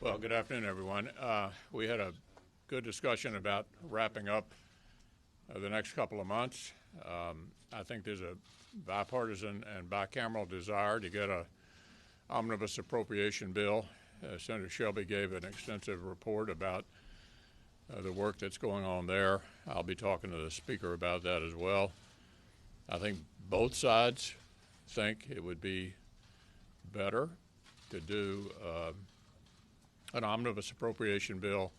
Well, good afternoon, everyone. We had a good discussion about wrapping up the next couple of months. I think there's a bipartisan and bicameral desire to get an omnibus appropriation bill. Senator Shelby gave an extensive report about the work that's going on there. I'll be talking to the Speaker about that as well. I think both sides think it would be better to do an omnibus appropriation bill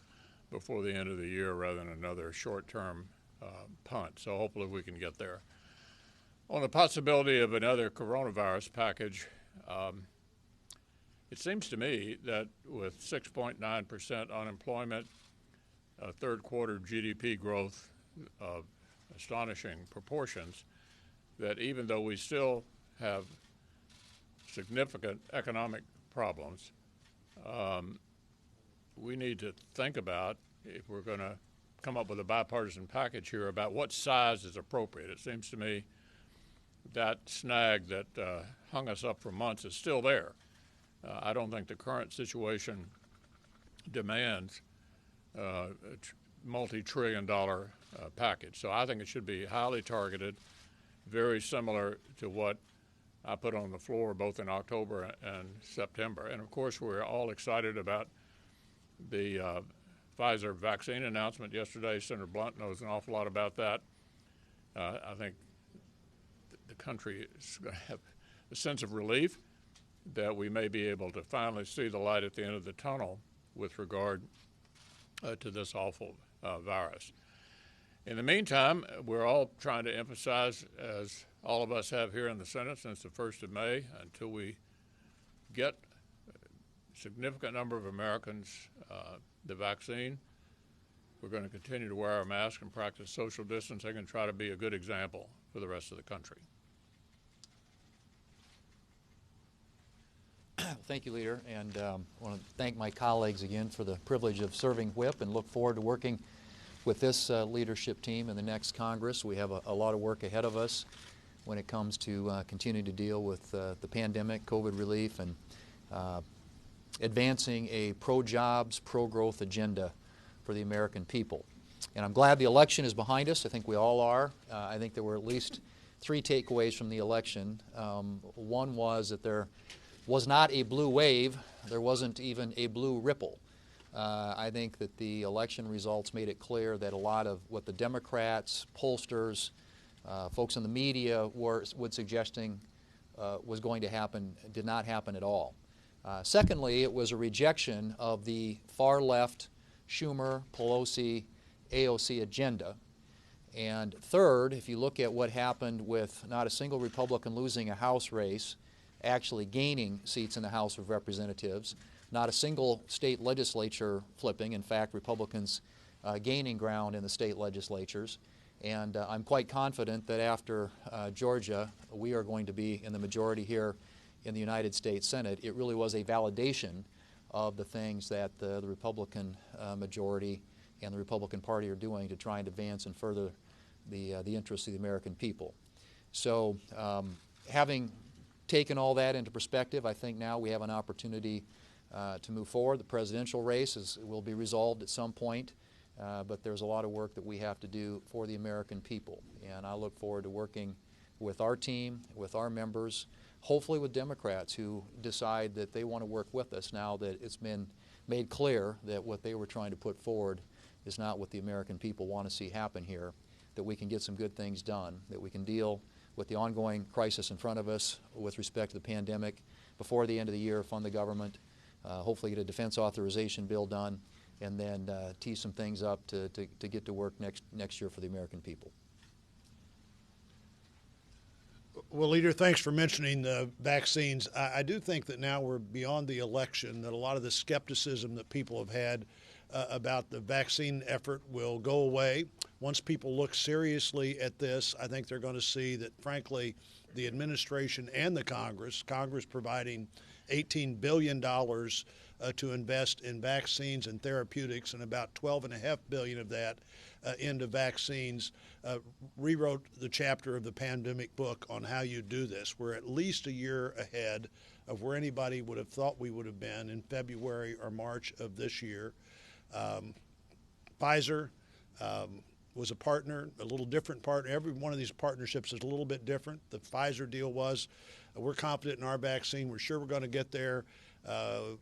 before the end of the year rather than another short-term punt. So hopefully we can get there. On the possibility of another coronavirus package, it seems to me that with 6.9% unemployment, third quarter GDP growth of astonishing proportions, that even though we still have significant economic problems, we need to think about, if we're going to come up with a bipartisan package here, about what size is appropriate. It seems to me that snag that hung us up for months is still there. I don't think the current situation demands a multi-trillion-dollar package. So I think it should be highly targeted, very similar to what I put on the floor both in October and September. And of course, we're all excited about the Pfizer vaccine announcement yesterday. Senator Blunt knows an awful lot about that. I think the country is going to have a sense of relief that we may be able to finally see the light at the end of the tunnel with regard to this awful virus. In the meantime, we're all trying to emphasize, as all of us have here in the Senate since the 1st of May, until we get a significant number of Americans the vaccine, we're going to continue to wear our mask and practice social distancing and try to be a good example for the rest of the country. Thank you, Leader, and I want to thank my colleagues again for the privilege of serving whip and look forward to working with this leadership team in the next Congress. We have a lot of work ahead of us when it comes to continuing to deal with the pandemic, COVID relief, and advancing a pro-jobs, pro-growth agenda for the American people. And I'm glad the election is behind us. I think we all are. I think there were at least 3 takeaways from the election. One was that there was not a blue wave. There wasn't even a blue ripple. I think that the election results made it clear that a lot of what the Democrats, pollsters, folks in the media were suggesting was going to happen did not happen at all. Secondly, it was a rejection of the far-left Schumer, Pelosi, AOC agenda. And third, if you look at what happened with not a single Republican losing a House race, actually gaining seats in the House of Representatives, not a single state legislature flipping, in fact, Republicans gaining ground in the state legislatures. And I'm quite confident that after Georgia, we are going to be in the majority here in the United States Senate. It really was a validation of the things that the Republican majority and the Republican Party are doing to try and advance and further the interests of the American people. So having taken all that into perspective, I think now we have an opportunity to move forward. The presidential race will be resolved at some point, but there's a lot of work that we have to do for the American people. And I look forward to working with our team, with our members, hopefully with Democrats who decide that they want to work with us now that it's been made clear that what they were trying to put forward is not what the American people want to see happen here, that we can get some good things done, that we can deal with the ongoing crisis in front of us with respect to the pandemic before the end of the year, fund the government, hopefully get a defense authorization bill done, and then tee some things up to get to work next year for the American people. Well, Leader, thanks for mentioning the vaccines. I do think that now we're beyond the election, that a lot of the skepticism that people have had about the vaccine effort will go away. Once people look seriously at this, I think they're going to see that, frankly, the administration and the Congress providing $18 billion to invest in vaccines and therapeutics, and about $12.5 billion of that into vaccines, rewrote the chapter of the pandemic book on how you do this. We're at least a year ahead of where anybody would have thought we would have been in February or March of this year. Pfizer was a partner, a little different partner. Every one of these partnerships is a little bit different. The Pfizer deal was, we're confident in our vaccine. We're sure we're going to get there.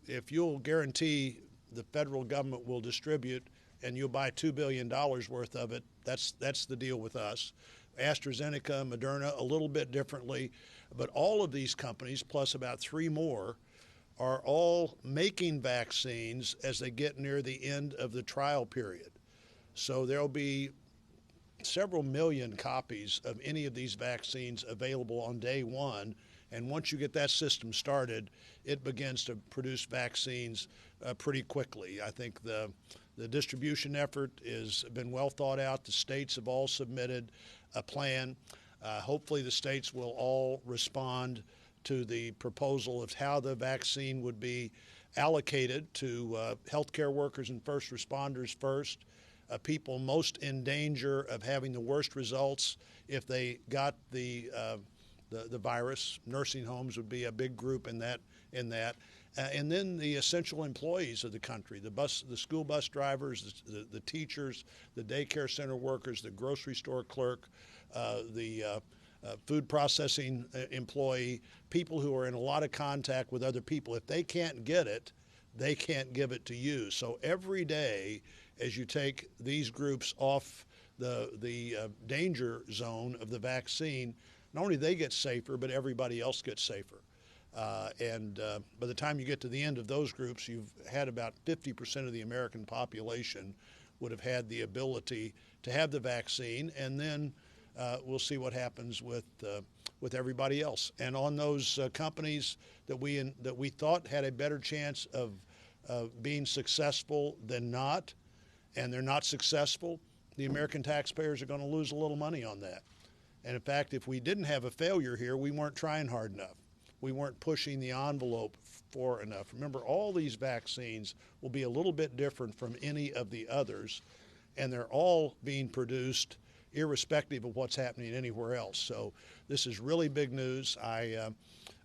If you'll guarantee the federal government will distribute and you'll buy $2 billion worth of it, that's the deal with us. AstraZeneca, Moderna, a little bit differently. But all of these companies, plus about 3 more, are all making vaccines as they get near the end of the trial period. So there'll be several million copies of any of these vaccines available on day one. And once you get that system started, it begins to produce vaccines pretty quickly. I think the distribution effort has been well thought out. The states have all submitted a plan. Hopefully the states will all respond to the proposal of how the vaccine would be allocated to healthcare workers and first responders first, people most in danger of having the worst results if they got the virus. Nursing homes would be a big group in that. And then the essential employees of the country, the school bus drivers, the teachers, the daycare center workers, the grocery store clerk, the food processing employee, people who are in a lot of contact with other people. If they can't get it, they can't give it to you. So every day, as you take these groups off the danger zone of the vaccine, not only they get safer, but everybody else gets safer. And by the time you get to the end of those groups, you've had about 50% of the American population would have had the ability to have the vaccine, and then we'll see what happens with everybody else. And on those companies that we thought had a better chance of being successful than not, and they're not successful, the American taxpayers are going to lose a little money on that. And in fact, if we didn't have a failure here, we weren't trying hard enough. We weren't pushing the envelope far enough. Remember, all these vaccines will be a little bit different from any of the others, and they're all being produced irrespective of what's happening anywhere else. So this is really big news. I,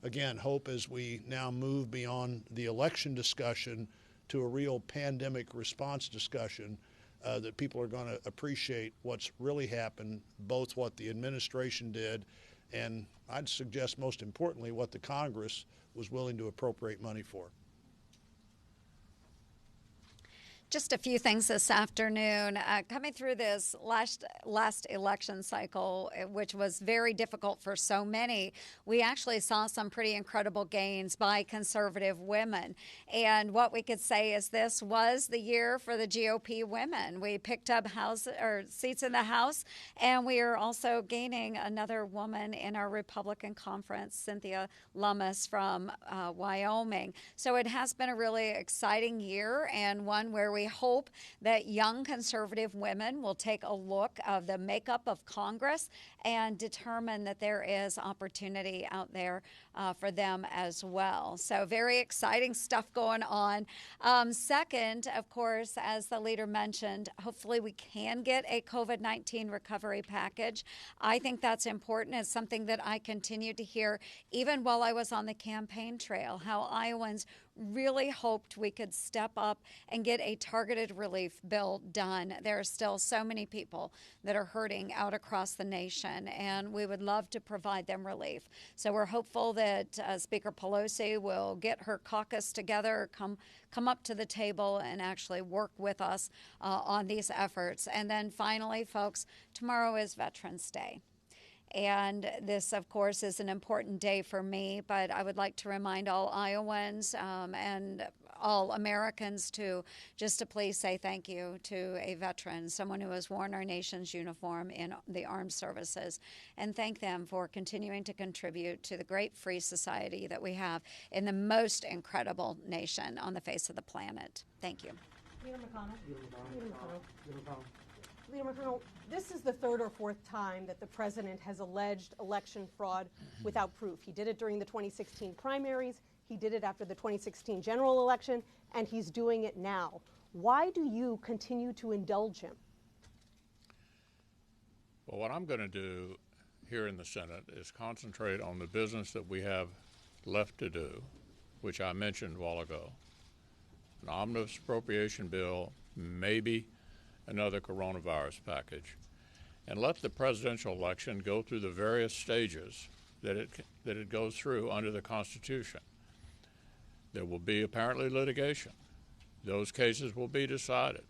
again, hope as we now move beyond the election discussion to a real pandemic response discussion, that people are going to appreciate what's really happened, both what the administration did and I'd suggest most importantly what the Congress was willing to appropriate money for. Just a few things this afternoon. Coming through this last election cycle, which was very difficult for so many, we actually saw some pretty incredible gains by conservative women. And what we could say is this was the year for the GOP women. We picked up seats in the House, and we are also gaining another woman in our Republican conference, Cynthia Lummis from Wyoming. So it has been a really exciting year, and one where we hope that young conservative women will take a look of the makeup of Congress and determine that there is opportunity out there for them as well. So very exciting stuff going on. Second, of course, as the leader mentioned, hopefully we can get a COVID-19 recovery package. I think that's important. It's something that I continue to hear even while I was on the campaign trail, how Iowans really hoped we could step up and get a targeted relief bill done. There are still so many people that are hurting out across the nation, and we would love to provide them relief. So we're hopeful that Speaker Pelosi will get her caucus together, come up to the table and actually work with us on these efforts. And then finally, folks, tomorrow is Veterans Day. And this, of course, is an important day for me, but I would like to remind all Iowans and all Americans to please say thank you to a veteran, someone who has worn our nation's uniform in the armed services, and thank them for continuing to contribute to the great free society that we have in the most incredible nation on the face of the planet. Thank you. Leader McConnell, this is the third or fourth time that the president has alleged election fraud without proof. He did it during the 2016 primaries, he did it after the 2016 general election, and he's doing it now. Why do you continue to indulge him? Well, what I'm going to do here in the Senate is concentrate on the business that we have left to do, which I mentioned a while ago. An omnibus appropriation bill, maybe another coronavirus package, and let the presidential election go through the various stages that it goes through under the Constitution. There will be apparently litigation. Those cases will be decided.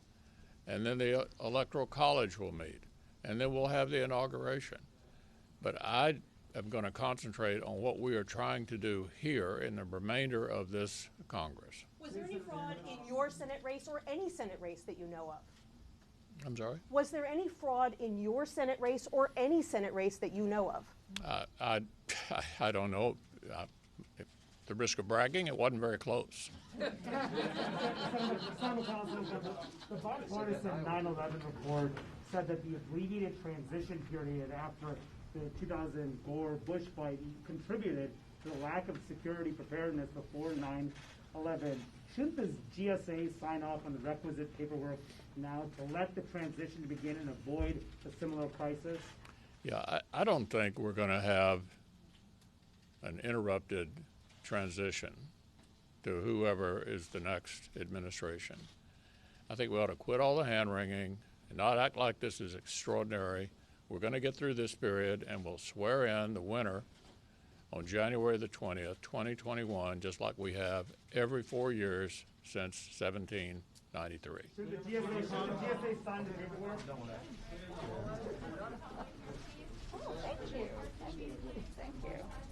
And then the Electoral College will meet. And then we'll have the inauguration. But I am going to concentrate on what we are trying to do here in the remainder of this Congress. Was there any fraud in your Senate race or any Senate race that you know of? I'm sorry? Was there any fraud in your Senate race or any Senate race that you know of? I don't know. At the risk of bragging, it wasn't very close. Senator McConnell, the bipartisan 9/11 report said that the abbreviated transition period after the 2004 Bush fight contributed to the lack of security preparedness before 9/11. Shouldn't the GSA sign off on the requisite paperwork now to let the transition begin and avoid a similar crisis? Yeah, I don't think we're going to have an interrupted transition to whoever is the next administration. I think we ought to quit all the hand-wringing and not act like this is extraordinary. We're going to get through this period, and we'll swear in the winner on January the 20th, 2021, just like we have every 4 years since 1793. Should the GSA sign the paperwork? Oh, thank you. Thank you.